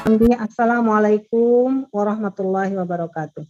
Assalamualaikum warahmatullahi wabarakatuh.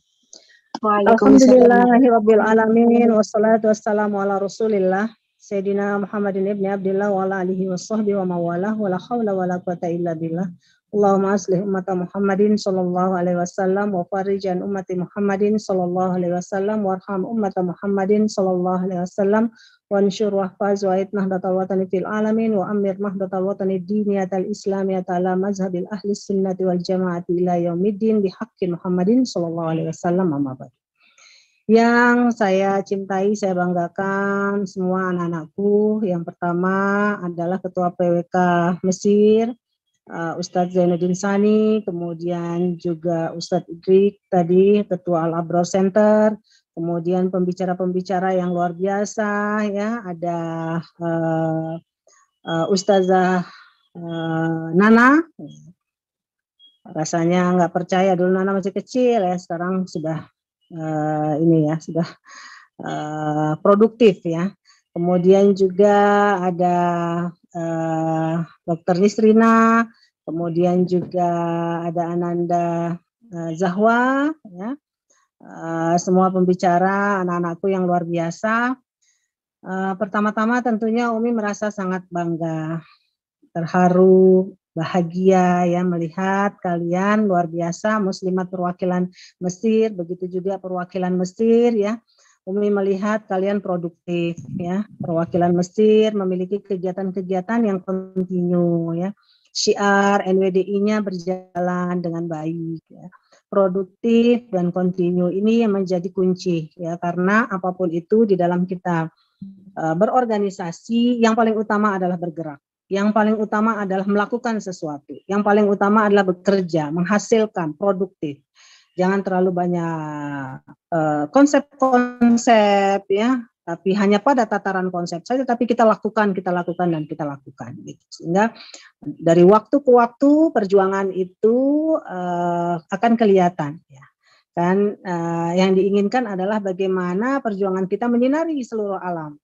Waalaikumsalam. Alhamdulillahirabbil alamin wassalatu wassalamu ala Rasulillah Sayyidina Muhammadin ibni Abdillah wa ala alihi washabbihi wa mawalah wa la haula wa la quwata illa billah. Allahumma aslih ummata Muhammadin sallallahu alaihi wasallam wa farijan ummati Muhammadin sallallahu alaihi wasallam warham ummata Muhammadin sallallahu alaihi wasallam wa ansyur wahfaz wa itnahdatal watani fil alamin wa amir mahdatal watani diniyatal islamiyata ala mazhabil ahli sunnati wal jamaati ila yaumiddin bihaqqi Muhammadin sallallahu alaihi wasallam amma ba'd. Yang saya cintai, saya banggakan semua anak-anakku. Yang pertama adalah Ketua PWK Mesir, Ustadz Zainuddin Sani, kemudian juga Ustadz Idrik tadi, Ketua Al-Abrar Center, kemudian pembicara-pembicara yang luar biasa, ya, ada Ustazah Nana. Rasanya nggak percaya, dulu Nana masih kecil ya, sekarang sudah sudah produktif ya. Kemudian juga ada Dr. Nisrina, kemudian juga ada Ananda Zahwa, ya. Semua pembicara, anak-anakku yang luar biasa. Pertama-tama tentunya Umi merasa sangat bangga, terharu, bahagia ya melihat kalian luar biasa muslimat perwakilan Mesir, begitu juga perwakilan Mesir ya. Umi melihat kalian produktif ya. Perwakilan Mesir memiliki kegiatan-kegiatan yang kontinu ya. Syiar NWDI-nya berjalan dengan baik ya. Produktif dan kontinu ini yang menjadi kunci ya, karena apapun itu di dalam kita berorganisasi yang paling utama adalah bergerak. Yang paling utama adalah melakukan sesuatu. Yang paling utama adalah bekerja, menghasilkan, produktif. Jangan terlalu banyak konsep-konsep ya, tapi hanya pada tataran konsep saja, tapi kita lakukan gitu. Sehingga dari waktu ke waktu perjuangan itu akan kelihatan ya. Dan yang diinginkan adalah bagaimana perjuangan kita menyinari seluruh alam.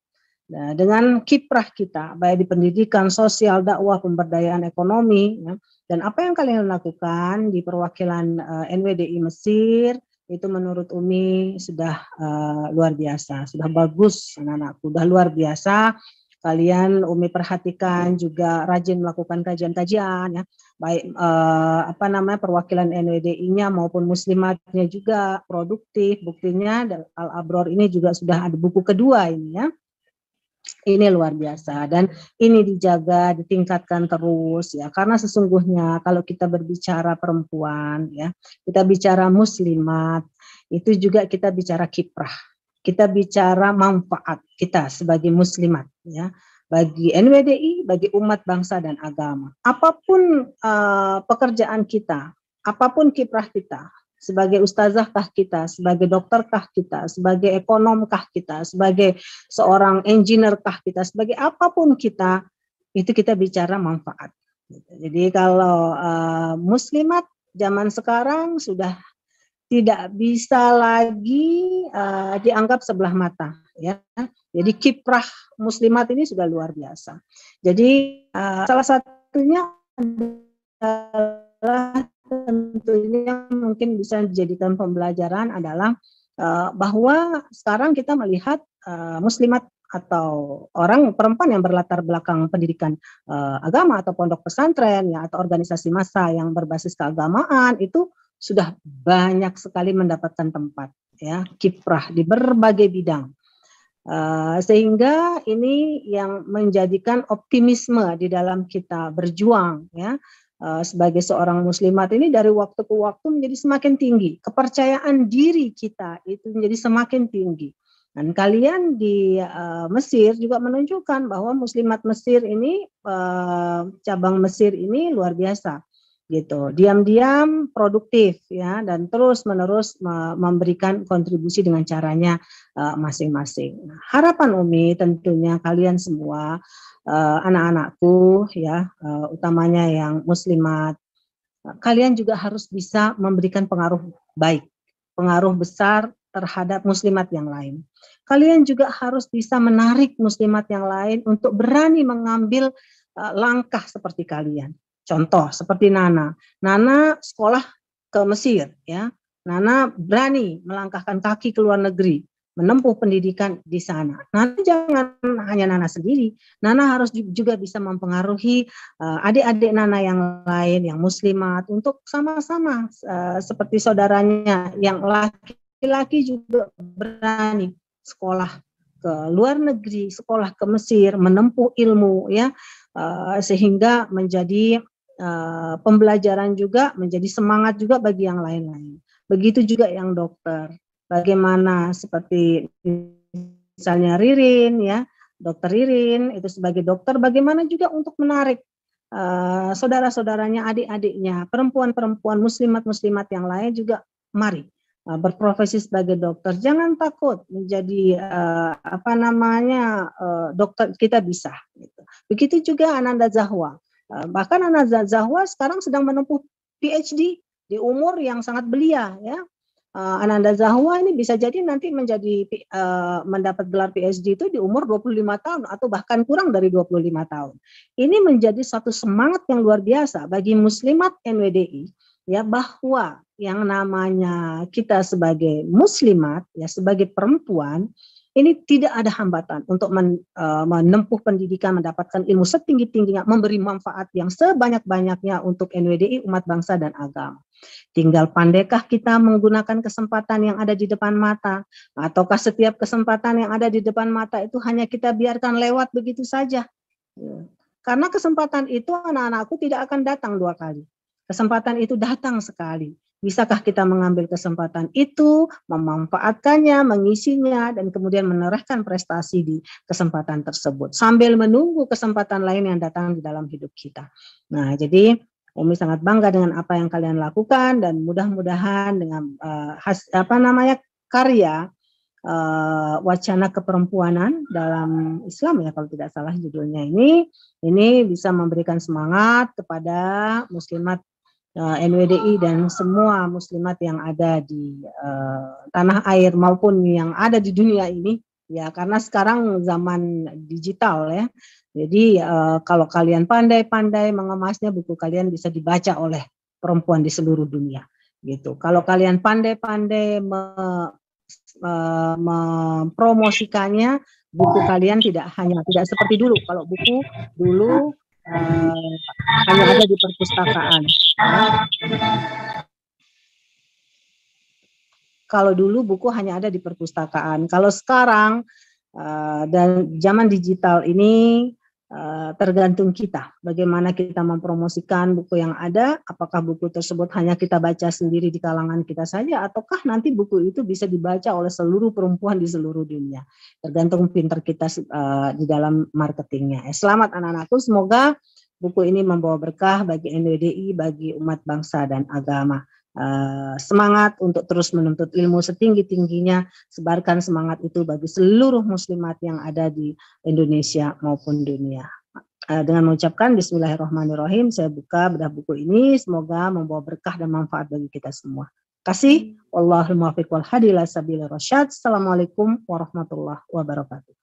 Nah, dengan kiprah kita, baik di pendidikan, sosial, dakwah, pemberdayaan ekonomi, ya, dan apa yang kalian lakukan di perwakilan NWDI Mesir, itu menurut Umi sudah luar biasa, sudah bagus anak-anakku, sudah luar biasa. Kalian Umi perhatikan juga rajin melakukan kajian-kajian, ya, baik perwakilan NWDI-nya maupun muslimatnya juga produktif. Buktinya Al-Abrar ini juga sudah ada buku kedua ini ya. Ini luar biasa dan ini dijaga, ditingkatkan terus ya, karena sesungguhnya kalau kita berbicara perempuan ya, kita bicara muslimat, itu juga kita bicara kiprah, kita bicara manfaat kita sebagai muslimat ya, bagi NWDI, bagi umat bangsa dan agama. Apapun pekerjaan kita, apapun kiprah kita, sebagai ustazahkah kita, sebagai dokterkah kita, sebagai ekonomkah kita, sebagai seorang engineer-kah kita, sebagai apapun kita, itu kita bicara manfaat. Jadi kalau muslimat zaman sekarang sudah tidak bisa lagi dianggap sebelah mata, ya. Jadi kiprah muslimat ini sudah luar biasa. Jadi salah satunya adalah tentunya mungkin bisa dijadikan pembelajaran adalah bahwa sekarang kita melihat muslimat atau orang perempuan yang berlatar belakang pendidikan agama atau pondok pesantren ya, atau organisasi massa yang berbasis keagamaan itu sudah banyak sekali mendapatkan tempat ya, kiprah di berbagai bidang. Sehingga ini yang menjadikan optimisme di dalam kita berjuang ya. Sebagai seorang muslimat ini dari waktu ke waktu menjadi semakin tinggi. Kepercayaan diri kita itu menjadi semakin tinggi. Dan kalian di Mesir juga menunjukkan bahwa muslimat Mesir ini, cabang Mesir ini luar biasa. Gitu. Diam-diam produktif ya, dan terus-menerus memberikan kontribusi dengan caranya masing-masing. Nah, harapan Umi tentunya kalian semua, anak-anakku ya, utamanya yang muslimat, kalian juga harus bisa memberikan pengaruh baik, pengaruh besar terhadap muslimat yang lain. Kalian juga harus bisa menarik muslimat yang lain untuk berani mengambil langkah seperti kalian. Contoh seperti Nana. Nana sekolah ke Mesir, ya. Nana berani melangkahkan kaki ke luar negeri, menempuh pendidikan di sana. Nana jangan hanya Nana sendiri, Nana harus juga bisa mempengaruhi adik-adik Nana yang lain, yang muslimat, untuk sama-sama seperti saudaranya yang laki-laki juga berani sekolah ke luar negeri, sekolah ke Mesir, menempuh ilmu, ya, sehingga menjadi pembelajaran juga, menjadi semangat juga bagi yang lain-lain. Begitu juga yang dokter. Bagaimana seperti misalnya Ririn, ya, dokter Ririn itu sebagai dokter, bagaimana juga untuk menarik saudara-saudaranya, adik-adiknya, perempuan-perempuan muslimat-muslimat yang lain juga mari berprofesi sebagai dokter. Jangan takut menjadi dokter, kita bisa. Gitu. Begitu juga Ananda Zahwa. Bahkan Ananda Zahwa sekarang sedang menempuh PhD di umur yang sangat belia, ya. Ananda Zahwa ini bisa jadi nanti mendapat gelar PhD itu di umur 25 tahun atau bahkan kurang dari 25 tahun. Ini menjadi satu semangat yang luar biasa bagi muslimat NWDI, ya, bahwa yang namanya kita sebagai muslimat, ya, sebagai perempuan, ini tidak ada hambatan untuk menempuh pendidikan, mendapatkan ilmu setinggi-tingginya, memberi manfaat yang sebanyak-banyaknya untuk NWDI, umat bangsa dan agama. Tinggal pandaikah kita menggunakan kesempatan yang ada di depan mata, ataukah setiap kesempatan yang ada di depan mata itu hanya kita biarkan lewat begitu saja. Karena kesempatan itu anak-anakku tidak akan datang 2 kali. Kesempatan itu datang sekali. Bisakah kita mengambil kesempatan itu, memanfaatkannya, mengisinya, dan kemudian menorehkan prestasi di kesempatan tersebut, sambil menunggu kesempatan lain yang datang di dalam hidup kita. Nah, jadi Umi sangat bangga dengan apa yang kalian lakukan, dan mudah-mudahan dengan karya wacana keperempuanan dalam Islam, ya, kalau tidak salah judulnya ini bisa memberikan semangat kepada muslimat NWDI dan semua muslimat yang ada di tanah air maupun yang ada di dunia ini, ya, karena sekarang zaman digital, ya. Jadi kalau kalian pandai-pandai mengemasnya, buku kalian bisa dibaca oleh perempuan di seluruh dunia, gitu. Kalau kalian pandai-pandai mempromosikannya, buku kalian tidak seperti dulu. Kalau buku dulu hanya ada di perpustakaan. Kalau dulu buku hanya ada di perpustakaan. Kalau sekarang dan zaman digital ini tergantung kita, bagaimana kita mempromosikan buku yang ada. Apakah buku tersebut hanya kita baca sendiri di kalangan kita saja, ataukah nanti buku itu bisa dibaca oleh seluruh perempuan di seluruh dunia. Tergantung pinter kita di dalam marketingnya. Selamat anak-anakku, semoga buku ini membawa berkah bagi NWDI, bagi umat bangsa dan agama. Semangat untuk terus menuntut ilmu setinggi-tingginya, sebarkan semangat itu bagi seluruh muslimat yang ada di Indonesia maupun dunia. Dengan mengucapkan bismillahirrahmanirrahim, saya buka bedah buku ini, semoga membawa berkah dan manfaat bagi kita semua. Kasih, wallahul muwaffiq wal hadi ila sabilir rasyad. Assalamualaikum warahmatullahi wabarakatuh.